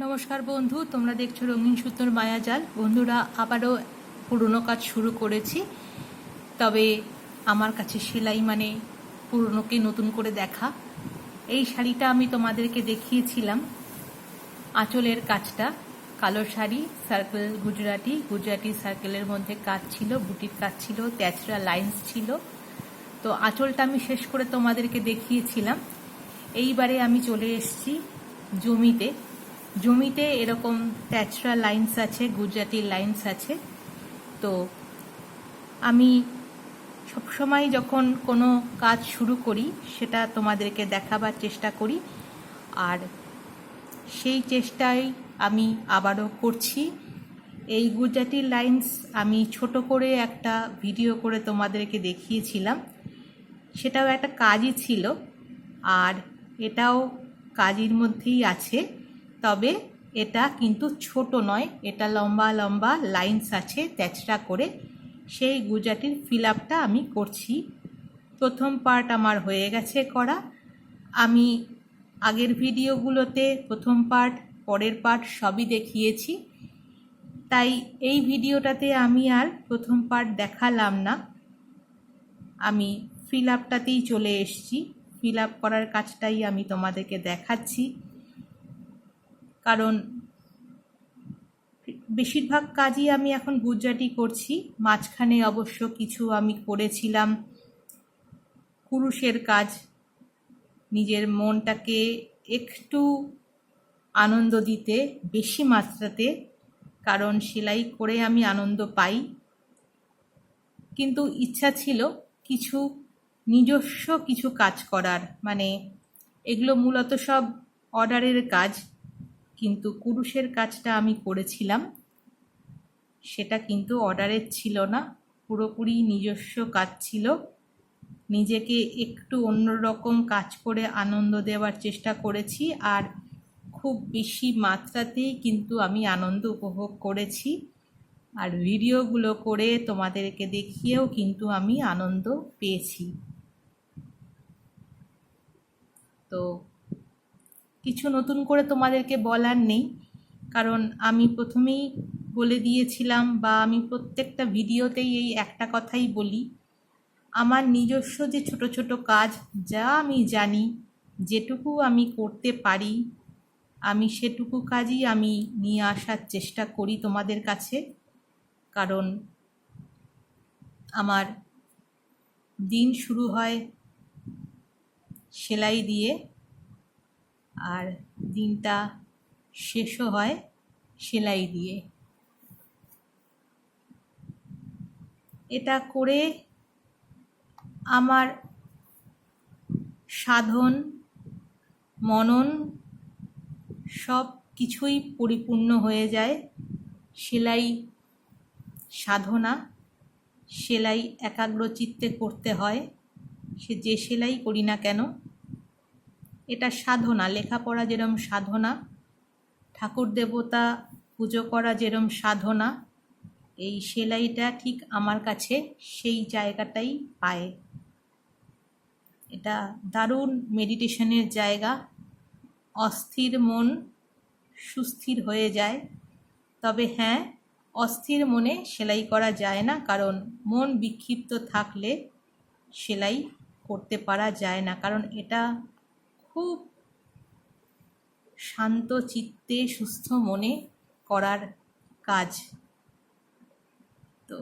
নমস্কার বন্ধু, তোমরা দেখছো রঙিন সুতোর মায়াজাল। বন্ধুরা, আবারও পুরনো কাজ শুরু করেছি। তবে আমার কাছে সেলাই মানে পুরনোকে নতুন করে দেখা। এই শাড়িটা আমি তোমাদেরকে দেখিয়েছিলাম, আঁচলের কাজটা কালো শাড়ি, সার্কেল গুজরাটি সার্কেলের মধ্যে কাজ ছিল, বুটির কাজ ছিল, ট্যাচরা লাইন্স ছিল। তো আঁচলটা আমি শেষ করে তোমাদেরকে দেখিয়েছিলাম। এইবারে আমি চলে এসেছি জমিতে এরকম ট্যাচরা লাইন্স আছে, গুজরাটি লাইন্স আছে। তো আমি সবসময় যখন কোনো কাজ শুরু করি সেটা তোমাদেরকে দেখাবার চেষ্টা করি, আর সেই চেষ্টাই আমি আবারও করছি। এই গুজরাটি লাইন্স আমি ছোট করে একটা ভিডিও করে তোমাদেরকে দেখিয়েছিলাম, সেটাও একটা কাজই ছিল, আর এটাও কাজের মধ্যেই আছে। তবে এটা কিন্তু ছোট নয়, এটা লম্বা লম্বা লাইন্স আছে তেচড়া করে। সেই গুজরাটির ফিল আপটা আমি করছি। প্রথম পার্ট আমার হয়ে গেছে করা। আমি আগের ভিডিওগুলোতে প্রথম পার্ট, পরের পার্ট সবই দেখিয়েছি, তাই এই ভিডিওটাতে আমি আর প্রথম পার্ট দেখালাম না। আমি ফিল আপটাতেই চলে এসেছি। ফিল আপ করার কাজটাই আমি তোমাদেরকে দেখাচ্ছি, কারণ বেশিরভাগ কাজই আমি এখন গুজরাটি করছি। মাঝখানে অবশ্য কিছু আমি করেছিলাম কুরুশের কাজ, নিজের মনটাকে একটু আনন্দ দিতে বেশি মাত্রাতে, কারণ সেলাই করে আমি আনন্দ পাই। কিন্তু ইচ্ছা ছিল কিছু নিজস্ব কিছু কাজ করার, মানে এগুলো মূলত সব অর্ডারের কাজ, কিন্তু কুরুশের কাজটা আমি করেছিলাম সেটা কিন্তু অর্ডারের ছিল না, পুরোপুরি নিজস্ব কাজ ছিল। নিজেকে একটু অন্যরকম কাজ করে আনন্দ দেওয়ার চেষ্টা করেছি, আর খুব বেশি মাত্রাতেই কিন্তু আমি আনন্দ উপভোগ করেছি। আর ভিডিওগুলো করে তোমাদেরকে দেখিয়েও কিন্তু আমি আনন্দ পেয়েছি। তো কিছু নতুন করে তোমাদেরকে বলার নেই, কারণ আমি প্রথমেই বলে দিয়েছিলাম, বা আমি প্রত্যেকটা ভিডিওতেই এই একটা কথাই বলি, আমার নিজস্ব যে ছোট ছোট কাজ, যা আমি জানি, যেটুকু আমি করতে পারি, আমি সেটুকু কাজই আমি নিয়ে আসার চেষ্টা করি তোমাদের কাছে। কারণ আমার দিন শুরু হয় সেলাই দিয়ে, আর দিনটা শেষও হয় সেলাই দিয়ে। এটা করে আমার সাধন মনন সব কিছুই পরিপূর্ণ হয়ে যায়। সেলাই সাধনা, সেলাই একাগ্রচিত্তে করতে হয়, সে যে সেলাই করি না কেন। এটা সাধনা, লেখাপড়া যেরম সাধনা, ঠাকুর দেবতা পুজো করা যেরম সাধনা, এই সেলাইটা ঠিক আমার কাছে সেই জায়গাটাই পায়। এটা দারুণ মেডিটেশনের জায়গা। অস্থির মন সুস্থির হয়ে যায়। তবে হ্যাঁ, অস্থির মনে সেলাই করা যায় না, কারণ মন বিক্ষিপ্ত থাকলে সেলাই করতে পারা যায় না, কারণ এটা খুব শান্ত চিত্তে সুস্থ মনে করার কাজ। তো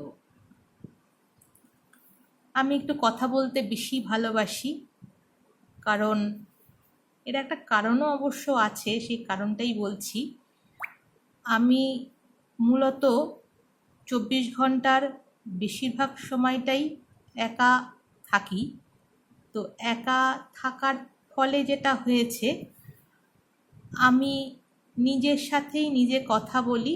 আমি একটু কথা বলতে বেশি ভালোবাসি, কারণ এর একটা কারণও অবশ্য আছে, সেই কারণটাই বলছি। আমি মূলত 24 ঘন্টার বেশিরভাগ সময়টাই একা থাকি। তো একা থাকার ফলে যেটা হয়েছে, আমি নিজের সাথেই নিজে কথা বলি,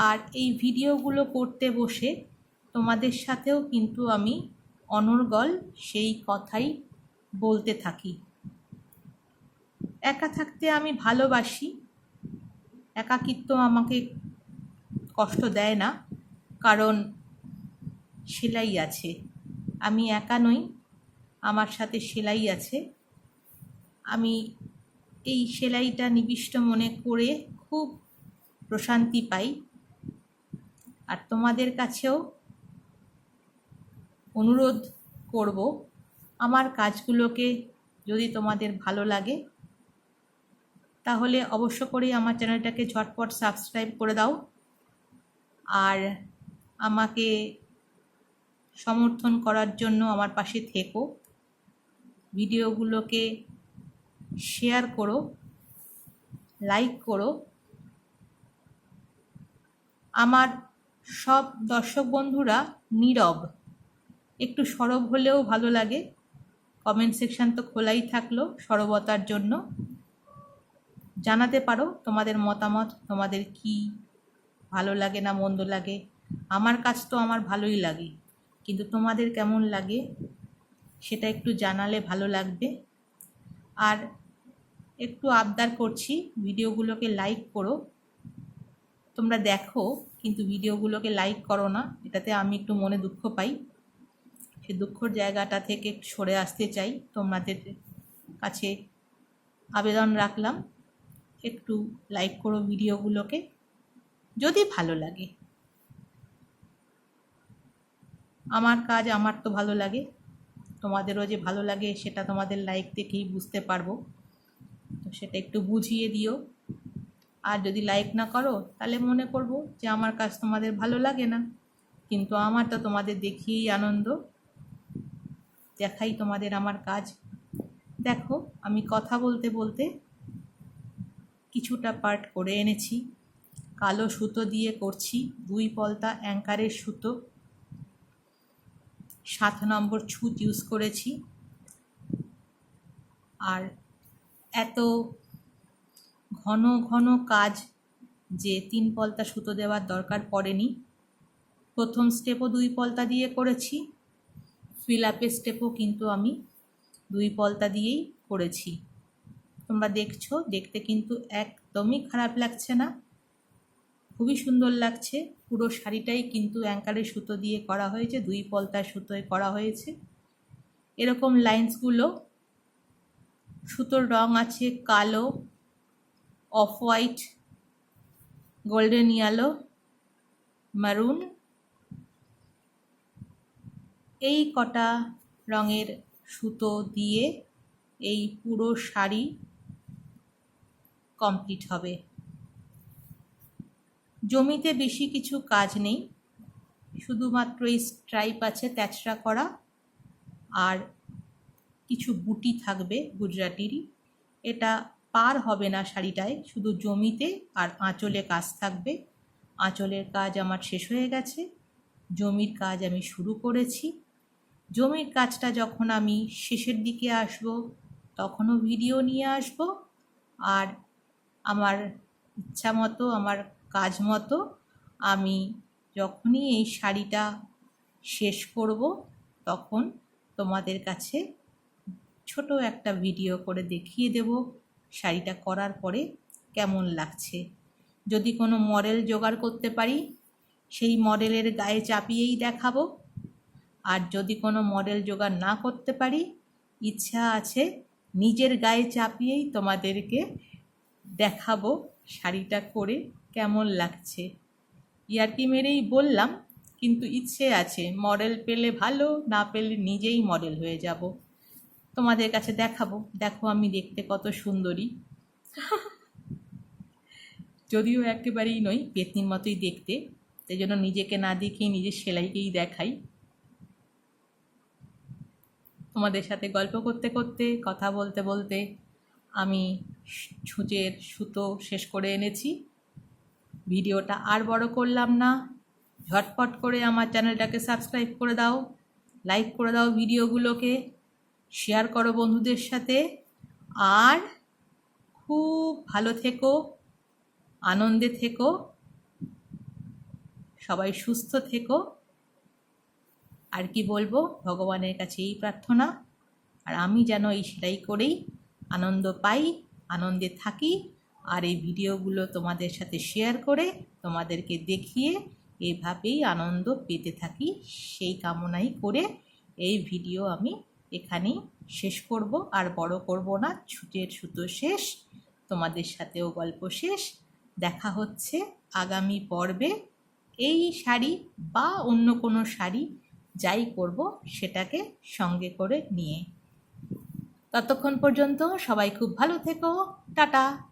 আর এই ভিডিওগুলো করতে বসে তোমাদের সাথেও কিন্তু আমি অনর্গল সেই কথাই বলতে থাকি। একা থাকতে আমি ভালোবাসি, একাকিত্ব আমাকে কষ্ট দেয় না, কারণ সেলাই আছে। আমি একা নই, আমার সাথে সেলাই আছে। আমি এই সেলাইটা নিবিষ্ট মনে করে খুব প্রশান্তি পাই। আর তোমাদের কাছেও অনুরোধ করব, আমার কাজগুলোকে যদি তোমাদের ভালো লাগে তাহলে অবশ্য করেই আমার চ্যানেলটাকে ঝটপট সাবস্ক্রাইব করে দাও আর আমাকে সমর্থন করার জন্য আমার পাশে থেকো। ভিডিওগুলোকে শেয়ার করো, লাইক করো। আমার সব দর্শক বন্ধুরা নীরব, একটু সরব হলেও ভালো লাগে। কমেন্ট সেকশন তো খোলাই থাকলো সরবতার জন্য। জানাতে পারো তোমাদের মতামত, তোমাদের কি ভালো লাগে না মন্দ লাগে। আমার কাজ তো আমার ভালোই লাগে, কিন্তু তোমাদের কেমন লাগে সেটা একটু জানালে ভালো লাগবে। আর একটু আবদার করছি, ভিডিওগুলোকে লাইক করো। তোমরা দেখো কিন্তু ভিডিওগুলোকে লাইক করো না, এটাতে আমি একটু মনে দুঃখ পাই। সে দুঃখর জায়গাটা থেকে সরে আসতে চাই। তোমাদের কাছে আবেদন রাখলাম, একটু লাইক করো ভিডিওগুলোকে যদি ভালো লাগে। আমার কাজ আমার তো ভালো লাগে, তোমাদেরও যে ভালো লাগে সেটা তোমাদের লাইক দেখেই বুঝতে পারবো। তো সেটা একটু বুঝিয়ে দিও। আর যদি লাইক না করো তাহলে মনে করবো যে আমার কাজ তোমাদের ভালো লাগে না। কিন্তু আমার তো তোমাদের দেখিয়েই আনন্দ, দেখাই তোমাদের আমার কাজ। দেখো আমি কথা বলতে বলতে কিছুটা পার্ট করে এনেছি। কালো সুতো দিয়ে করছি, 2 পলতা অ্যাঙ্কারের সুতো, 7 নম্বর ছুঁচ ইউজ করেছি। আর এত ঘন ঘন কাজ যে 3 পলতা সুতো দেওয়ার দরকার পড়েনি। প্রথম স্টেপও 2 পলতা দিয়ে করেছি, ফিল আপের স্টেপও কিন্তু আমি 2 পলতা দিয়েই করেছি। তোমরা দেখছো, দেখতে কিন্তু একদমই খারাপ লাগছে না, খুবই সুন্দর লাগছে। পুরো শাড়িটাই কিন্তু অ্যাঙ্কারের সুতো দিয়ে করা হয়েছে, 2 পলতার সুতোয় করা হয়েছে। এরকম লাইন্সগুলো সুতোর রং আছে কালো, অফ হোয়াইট, গোল্ডেন ইয়েলো, মারুন, এই কটা রঙের সুতো দিয়ে এই পুরো শাড়ি কমপ্লিট হবে। জমিতে বেশি কিছু কাজ নেই, শুধুমাত্র এই স্ট্রাইপ আছে তেচরা করা, আর কিছু বুটি থাকবে গুজরাটিরই। এটা পার হবে না শাড়িটায়, শুধু জমিতে আর আঁচলে কাজ থাকবে। আঁচলের কাজ আমার শেষ হয়ে গেছে, জমির কাজ আমি শুরু করেছি। জমির কাজটা যখন আমি শেষের দিকে আসব তখনও ভিডিও নিয়ে আসব। আর আমার ইচ্ছা মতো, আমার কাজ মতো আমি যখনই এই শাড়িটা শেষ করব তখন তোমাদের কাছে ছোট একটা ভিডিও করে দেখিয়ে দেব শাড়িটা করার পরে কেমন লাগছে। যদি কোনো মডেল জোগাড় করতে পারি সেই মডেলের গায়ে চাপিয়েই দেখাবো। আর যদি কোনো মডেল জোগাড় না করতে পারি, ইচ্ছা আছে নিজের গায়ে চাপিয়েই তোমাদেরকে দেখাবো শাড়িটা করে কেমন লাগছে। ইয়ার্কি মেরেই বললাম, কিন্তু ইচ্ছে আছে মডেল পেলে ভালো, না পেলে নিজেই মডেল হয়ে যাব, তোমাদের কাছে দেখাবো। দেখো আমি দেখতে কত সুন্দরী, যদিও একেবারেই নই, পেতনির মতোই দেখতে। সেই জন্য নিজেকে না দেখিয়ে নিজের সেলাইকেই দেখাই। তোমাদের সাথে গল্প করতে করতে, কথা বলতে বলতে আমি ছুঁচের সুতো শেষ করে এনেছি। ভিডিওটা আর বড় করলাম না, ঝটপট করে আমার চ্যানেলটাকে সাবস্ক্রাইব করে দাও, লাইক করে দাও, ভিডিওগুলোকে শেয়ার করো বন্ধুদের সাথে। আর খুব ভালো থেকো, আনন্দে থেকো, সবাই সুস্থ থেকো। আর কি বলবো, ভগবানের কাছে এই প্রার্থনা। আর আমি যেন এই সেলাই করেই আনন্দ পাই, আনন্দে থাকি, আর এই ভিডিওগুলো তোমাদের সাথে শেয়ার করে তোমাদেরকে দেখিয়ে এভাবেই আনন্দ পেতে থাকি, সেই কামনাই করে এই ভিডিও আমি এখানেই শেষ করব। আর বড় করব না, ছুঁচের সুতো শেষ। তোমাদের সাথেও গল্প শেষ। দেখা হচ্ছে আগামী পর্বে। এই শাড়ি বা অন্য কোনো শাড়ি যাই করব সেটাকে সঙ্গে করে নিয়ে। ততক্ষণ পর্যন্ত সবাই খুব ভালো থেকো। টাটা।